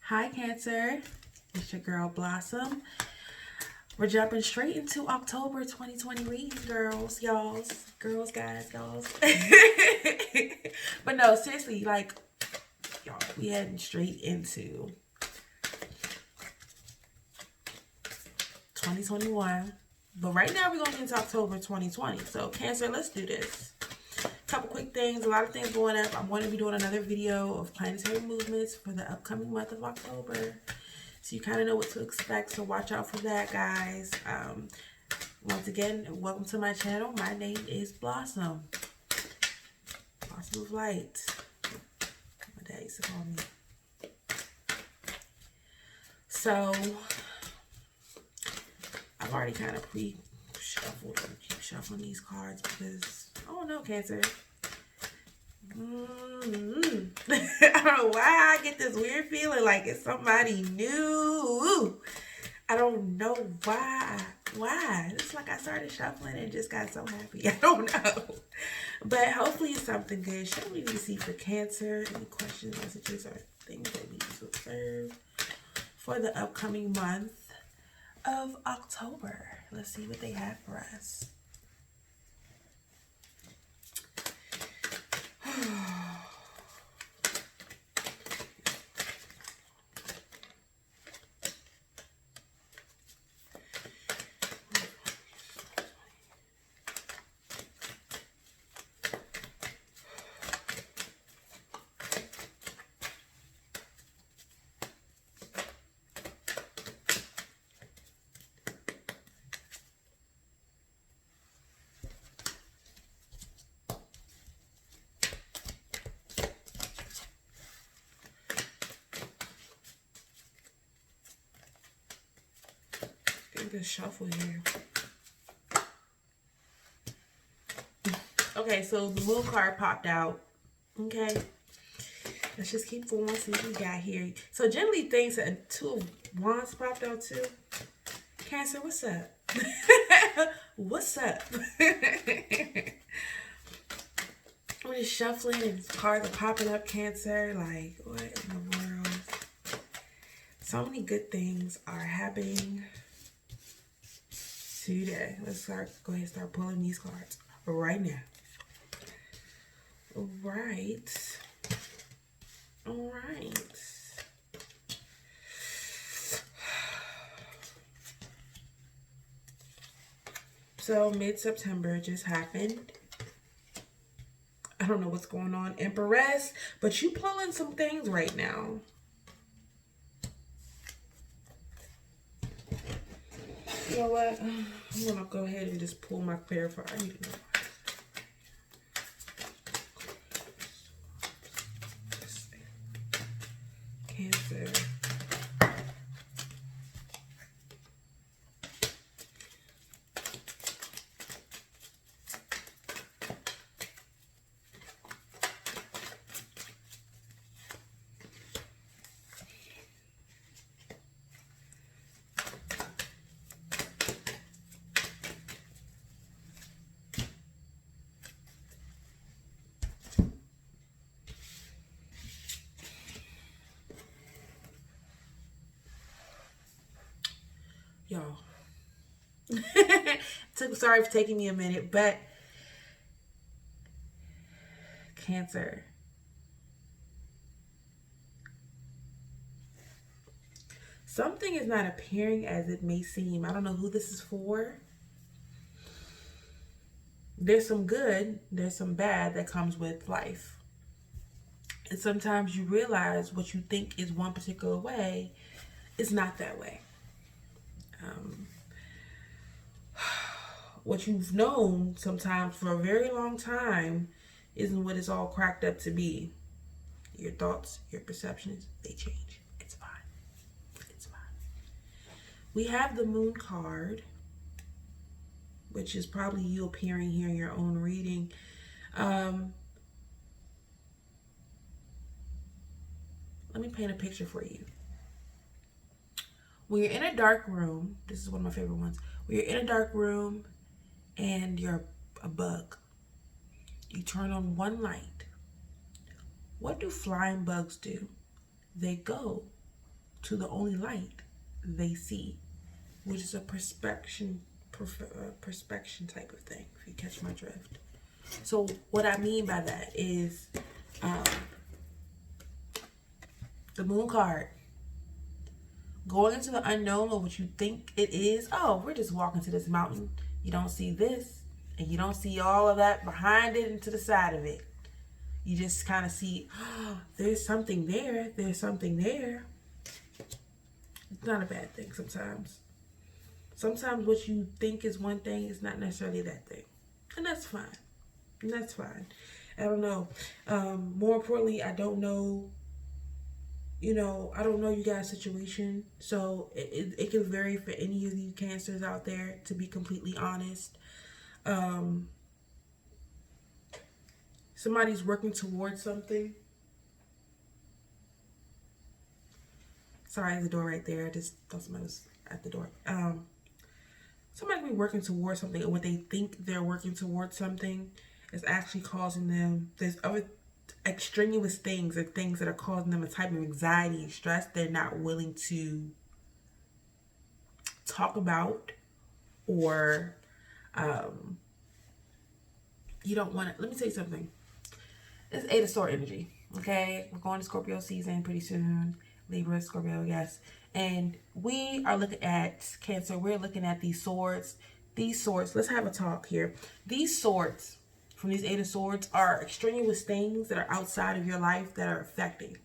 Hi, Cancer. It's your girl, Blossom. We're jumping straight into October 2020 reading, girls, y'alls, girls, guys, y'alls. But no, seriously, like, y'all, we heading straight into 2021. But right now, we're going to get into October 2020. So, Cancer, let's do this. Couple quick things, a lot of things going up. I'm going to be doing another video of planetary movements for the upcoming month of October. So you kind of know what to expect. So watch out for that, guys. Once again, welcome to my channel. My name is Blossom. Blossom of Light. My dad used to call me. So I've already kind of pre-shuffled and keep shuffling these cards because I don't know, Cancer. I don't know why I get this weird feeling like it's somebody new. I don't know why. It's like I started shuffling and just got so happy. I don't know. But hopefully it's something good. Show me what you see for Cancer. Any questions, messages, or things that we need to observe for the upcoming month of October. Let's see what they have for us. Good shuffle here. Okay, so the moon card popped out. Okay, let's just keep going. See what we got here. So generally things that two of wands popped out too. Cancer, what's up? What's up? We're just shuffling and cards are popping up, Cancer. Like, what in the world? So many good things are happening today. Let's go ahead and start pulling these cards right now. All right. So mid-September just happened. I don't know what's going on, Empress, but you pulling some things right now. You know what? I'm gonna go ahead and just pull my clarifier. I need to know. Cancer. Y'all. Sorry for taking me a minute, but Cancer. Something is not appearing as it may seem. I don't know who this is for. There's some good, there's some bad that comes with life. And sometimes you realize what you think is one particular way is not that way. What you've known sometimes for a very long time isn't what it's all cracked up to be. Your thoughts, your perceptions, they change. It's fine. It's fine. We have the moon card, which is probably you appearing here in your own reading. Let me paint a picture for you. When you're in a dark room, this is one of my favorite ones. When you're in a dark room and you're a bug, you turn on one light. What do flying bugs do? They go to the only light they see, which is a perspection type of thing, if you catch my drift. So what I mean by that is the moon card. Going into the unknown or what you think it is. Oh, we're just walking to this mountain. You don't see this, and you don't see all of that behind it and to the side of it. You just kind of see, oh, there's something there. There's something there. It's not a bad thing sometimes. Sometimes what you think is one thing is not necessarily that thing. And that's fine. And that's fine. I don't know. More importantly, I don't know, I don't know you guys' situation. So it can vary for any of you Cancers out there, to be completely honest. Somebody's working towards something. Sorry, the door right there. I just thought somebody was at the door. Somebody be working towards something, and what they think they're working towards something is actually causing them, there's other extraneous things or things that are causing them a type of anxiety and stress they're not willing to talk about, or you don't want to. Let me tell you something. It's 8 of Swords energy, okay? We're going to Scorpio season pretty soon. Libra, Scorpio, yes. And we are looking at Cancer. We're looking at these swords. These swords, let's have a talk here. These swords from these 8 of Swords are extraneous things that are outside of your life that are affecting.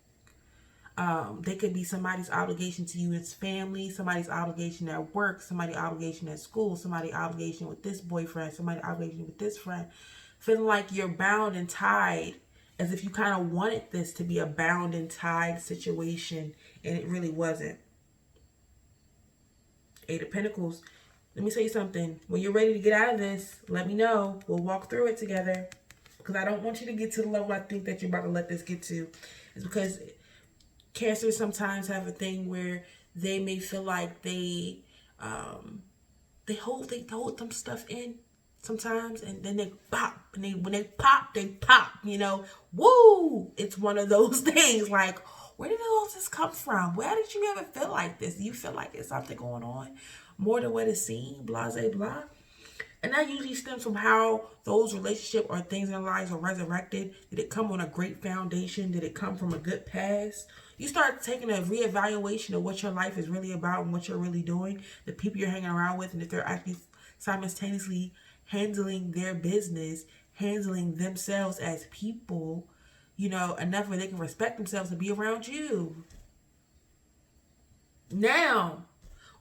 They could be somebody's obligation to you as family, somebody's obligation at work, somebody's obligation at school, somebody's obligation with this boyfriend, somebody's obligation with this friend. Feeling like you're bound and tied, as if you kind of wanted this to be a bound and tied situation, and it really wasn't. 8 of Pentacles. Let me tell you something. When you're ready to get out of this, let me know. We'll walk through it together. Because I don't want you to get to the level I think that you're about to let this get to. It's because Cancers sometimes have a thing where they may feel like they hold them stuff in sometimes, and then they pop, and when they pop, woo! It's one of those things like, where did all this come from? Where did you ever feel like this? Do you feel like there's something going on more than what it seems? Blah, blah, blah. And that usually stems from how those relationships or things in our lives are resurrected. Did it come on a great foundation? Did it come from a good past? You start taking a reevaluation of what your life is really about and what you're really doing, the people you're hanging around with, and if they're actually simultaneously handling their business, handling themselves as people, enough where they can respect themselves to be around you. Now,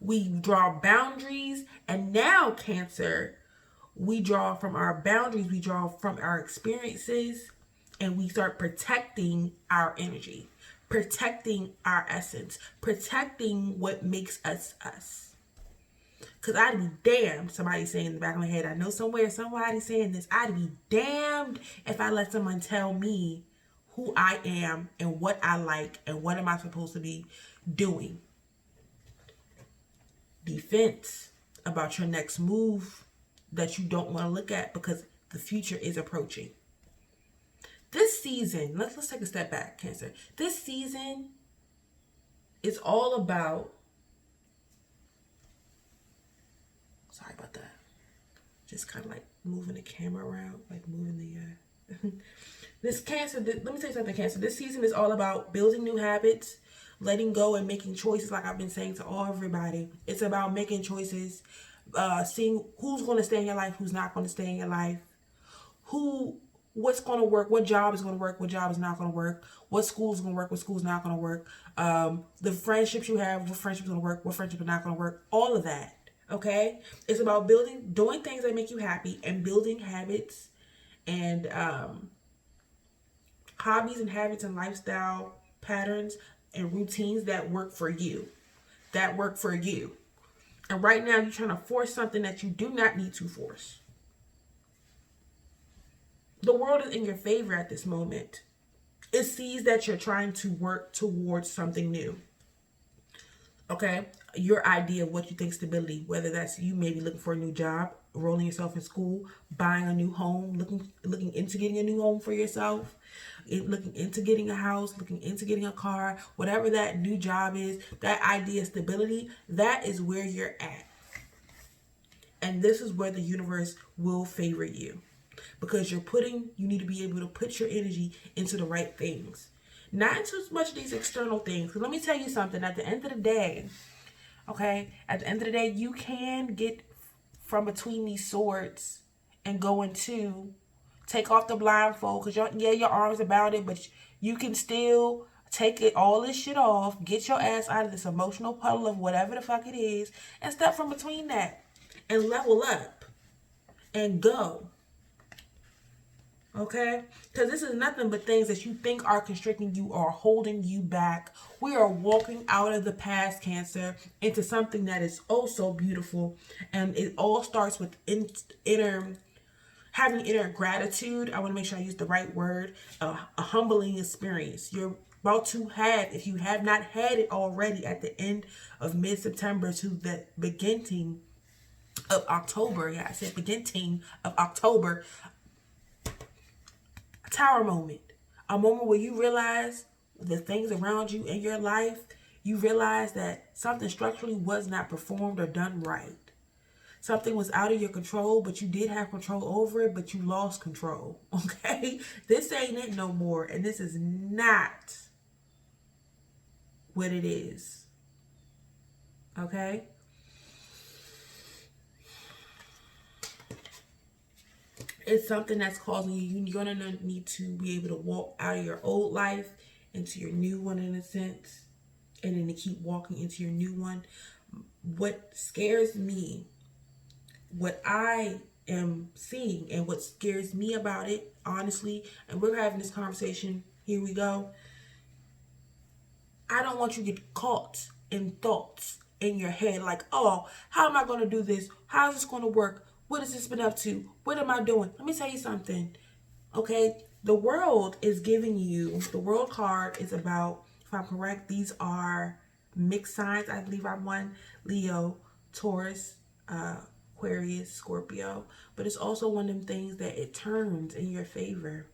we draw boundaries, and now, Cancer, we draw from our boundaries, we draw from our experiences, and we start protecting our energy, protecting our essence, protecting what makes us us. Because I'd be damned, somebody's saying in the back of my head, I know somewhere somebody's saying this, I'd be damned if I let someone tell me who I am and what I like and what am I supposed to be doing. Defense about your next move that you don't want to look at because the future is approaching. This season, let's take a step back, Cancer. This season is all about, sorry about that, just kind of like moving the camera around, like moving the, this Cancer, let me tell you something, Cancer. This season is all about building new habits, letting go and making choices, like I've been saying to everybody. It's about making choices, seeing who's going to stay in your life, who's not going to stay in your life, what's going to work, what job is going to work, what job is not going to work, what school is going to work, what school is not going to work, the friendships you have, what friendships are going to work, what friendships are not going to work, all of that, okay? It's about doing things that make you happy and building habits and hobbies and habits and lifestyle patterns and routines that work for you. And right now you're trying to force something that you do not need to force. The world is in your favor at this moment. It sees that you're trying to work towards something new. Okay? Your idea of what you think stability, whether that's you maybe looking for a new job, enrolling yourself in school, buying a new home, looking into getting a new home for yourself, looking into getting a house, looking into getting a car, whatever that new job is, that idea of stability, that is where you're at. And this is where the universe will favor you, because you need to be able to put your energy into the right things. Not into as much of these external things. Because let me tell you something, at the end of the day, okay, at the end of the day, you can get from between these swords and go into, take off the blindfold, because your arms about it, but you can still take all this shit off, get your ass out of this emotional puddle of whatever the fuck it is, and step from between that and level up and go. Okay? Because this is nothing but things that you think are constricting you or holding you back. We are walking out of the past, Cancer, into something that is oh so beautiful. And it all starts with having inner gratitude. I want to make sure I use the right word. A humbling experience. You're about to have, if you have not had it already, at the end of mid-September to the beginning of October. Yeah, I said beginning of October. A tower moment. A moment where you realize the things around you in your life, you realize that something structurally was not performed or done right. Something was out of your control, but you did have control over it, but you lost control. Okay? This ain't it no more. And this is not what it is. Okay? It's something that's causing you. You're going to need to be able to walk out of your old life into your new one, in a sense. And then to keep walking into your new one. What scares me, what I am seeing, and what scares me about it, honestly, and we're having this conversation, here we go. I don't want you to get caught in thoughts in your head like, oh, how am I going to do this? How is this going to work? What has this been up to? What am I doing? Let me tell you something. Okay, the world is giving you, the world card is about, if I'm correct, these are mixed signs. I believe I'm one: Leo, Taurus, Aquarius, Scorpio. But it's also one of them things that it turns in your favor.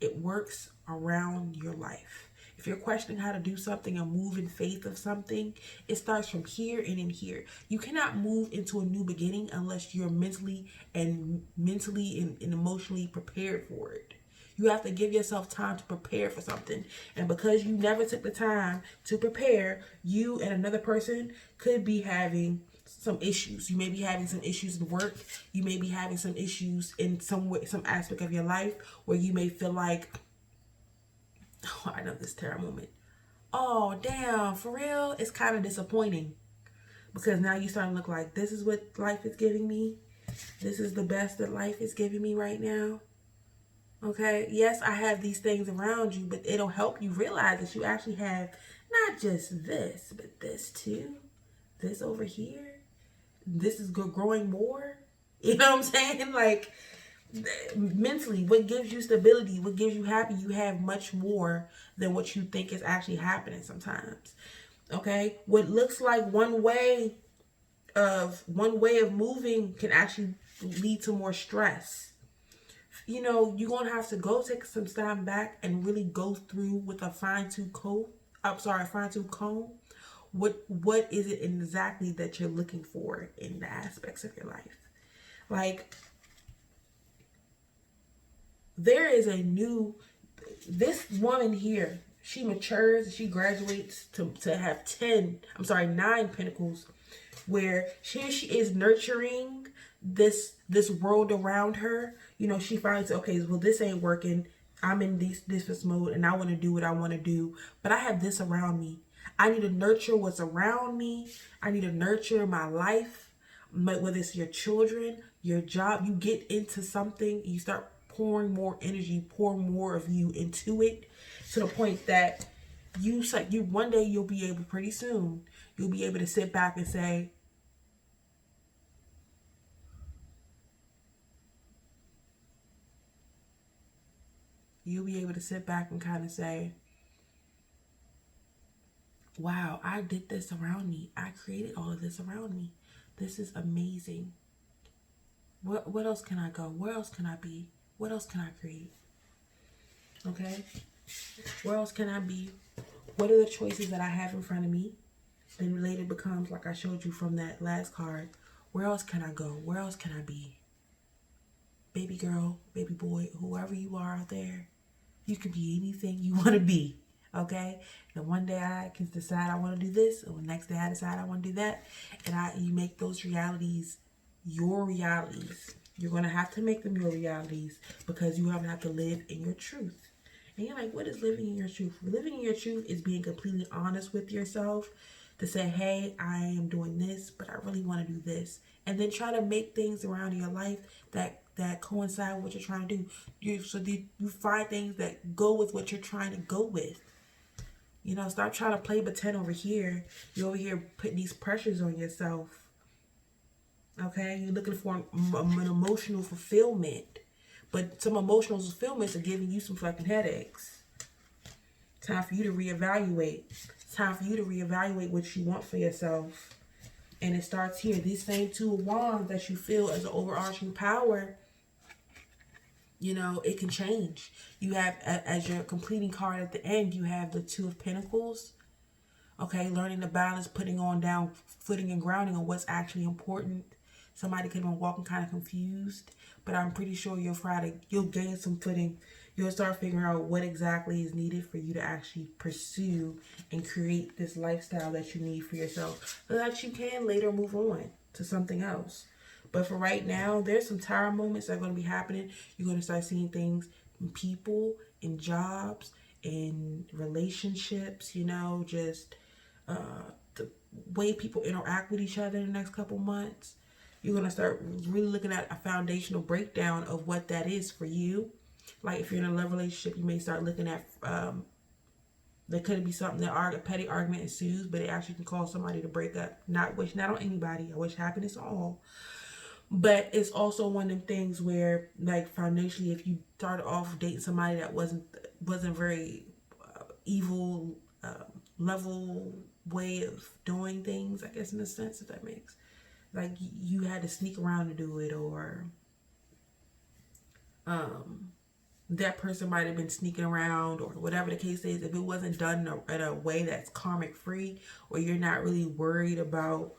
It works around your life. If you're questioning how to do something and move in faith of something, it starts from here and in here. You cannot move into a new beginning unless you're mentally and emotionally prepared for it. You have to give yourself time to prepare for something. And because you never took the time to prepare, you and another person could be having some issues. You may be having some issues in work. You may be having some issues in some way, some aspect of your life where you may feel like, oh, I know this terrible moment. Oh, damn, for real? It's kind of disappointing because now you're starting to look like, this is what life is giving me. This is the best that life is giving me right now. Okay, yes, I have these things around you, but it'll help you realize that you actually have not just this, but this too. This over here. This is growing more. You know what I'm saying? Like, mentally, what gives you stability, what gives you happy, you have much more than what you think is actually happening sometimes. Okay, what looks like one way of moving can actually lead to more stress. You know, you're gonna have to go take some time back and really go through with a fine-tooth comb. What is it exactly that you're looking for in the aspects of your life? Like, there is this woman here, she matures, she graduates to have 9 pentacles, where she is nurturing this world around her. You know, she finds, okay, well, this ain't working. I'm in this mode and I want to do what I want to do, but I have this around me. I need to nurture what's around me. I need to nurture my life, whether it's your children, your job. You get into something, you start pouring more energy, pour more of you into it, to the point that you one day you'll be able, pretty soon, you'll be able to sit back and say, kind of say, wow, I did this around me. I created all of this around me. This is amazing. What else can I go? Where else can I be? What else can I create? Okay? Where else can I be? What are the choices that I have in front of me? Then later becomes, like I showed you from that last card, where else can I go? Where else can I be? Baby girl, baby boy, whoever you are out there, you can be anything you want to be. Okay? And one day I can decide I want to do this, or the next day I decide I want to do that. And you make those realities your realities. You're going to have to make them your realities because you have to live in your truth. And you're like, what is living in your truth? Living in your truth is being completely honest with yourself to say, hey, I am doing this, but I really want to do this. And then try to make things around your life that coincide with what you're trying to do. You find things that go with what you're trying to go with. You know, stop trying to play pretend over here. You're over here putting these pressures on yourself. Okay? You're looking for an emotional fulfillment. But some emotional fulfillments are giving you some fucking headaches. Time for you to reevaluate. Time for you to reevaluate what you want for yourself. And it starts here. These same two of wands that you feel as an overarching power, you know, it can change. You have, as your completing card at the end, you have the Two of Pentacles. Okay, learning to balance, putting on down footing and grounding on what's actually important. Somebody could have been walking kind of confused, but I'm pretty sure you'll gain some footing. You'll start figuring out what exactly is needed for you to actually pursue and create this lifestyle that you need for yourself, so that you can later move on to something else. But for right now, there's some tired moments that are going to be happening. You're going to start seeing things in people, in jobs, in relationships, you know, just the way people interact with each other in the next couple months. You're going to start really looking at a foundational breakdown of what that is for you. Like if you're in a love relationship, you may start looking at, there could be something that a petty argument ensues, but it actually can cause somebody to break up. Not on anybody. I wish happiness on all. But it's also one of them things where, like, foundationally, if you started off dating somebody that wasn't very evil, level way of doing things, I guess, in a sense, if that makes, like, you had to sneak around to do it, or that person might have been sneaking around, or whatever the case is. If it wasn't done in a way that's karmic free, or you're not really worried about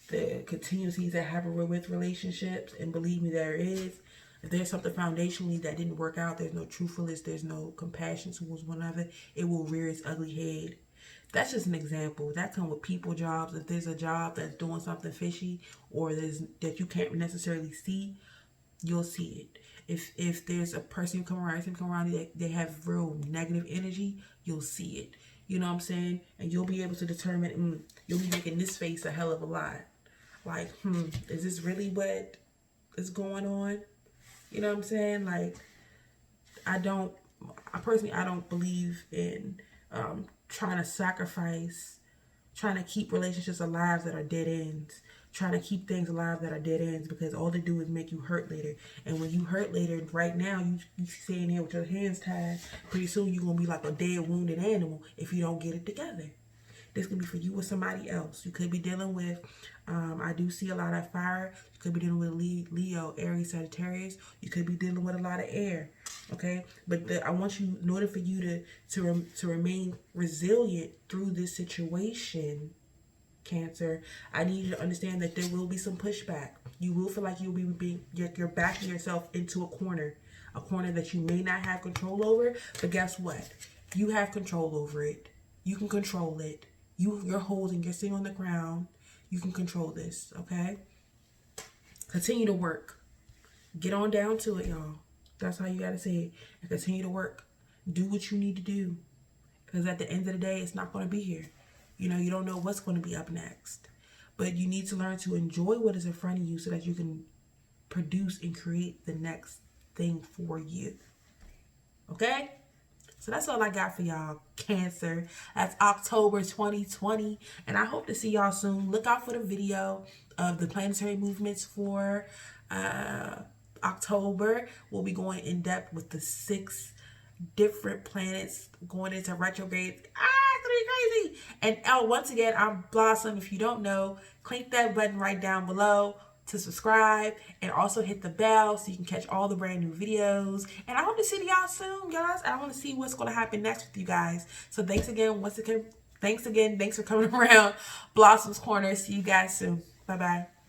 the continuities that happen with relationships, and believe me, there is. If there's something foundationally that didn't work out, there's no truthfulness, there's no compassion towards one another, it will rear its ugly head. That's just an example. That comes with people jobs. If there's a job that's doing something fishy, or that you can't necessarily see, you'll see it. If there's a person who come around, they have real negative energy, you'll see it. You know what I'm saying? And you'll be able to determine, you'll be making this face a hell of a lot. Like, is this really what is going on? You know what I'm saying? Like, I personally don't believe in trying to keep relationships alive that are dead ends. Trying to keep things alive that are dead ends, because all they do is make you hurt later. And when you hurt later, right now, you sitting here with your hands tied, pretty soon you're going to be like a dead, wounded animal if you don't get it together. This could be for you or somebody else. You could be dealing with, I do see a lot of fire. You could be dealing with Leo, Aries, Sagittarius. You could be dealing with a lot of air. Okay? But I want you, in order for you to remain resilient through this situation, Cancer, I need you to understand that there will be some pushback. You will feel like you're backing yourself into a corner that you may not have control over. But guess what? You have control over it. You can control it. You're sitting on the ground. You can control this, okay? Continue to work. Get on down to it, y'all. That's how you gotta say it. And continue to work. Do what you need to do. Because at the end of the day, it's not gonna be here. You know, you don't know what's going to be up next. But you need to learn to enjoy what is in front of you so that you can produce and create the next thing for you. Okay? So that's all I got for y'all, Cancer. That's October 2020. And I hope to see y'all soon. Look out for the video of the planetary movements for October. We'll be going in depth with the 6 different planets going into retrograde. It's gonna be crazy. And once again, I'm Blossom. If you don't know, click that button right down below. to subscribe and also hit the bell so you can catch all the brand new videos. And I hope to see y'all soon, guys. I want to see what's going to happen next with you guys. So thanks again. Thanks for coming around Blossom's Corner. See you guys soon. Bye-bye.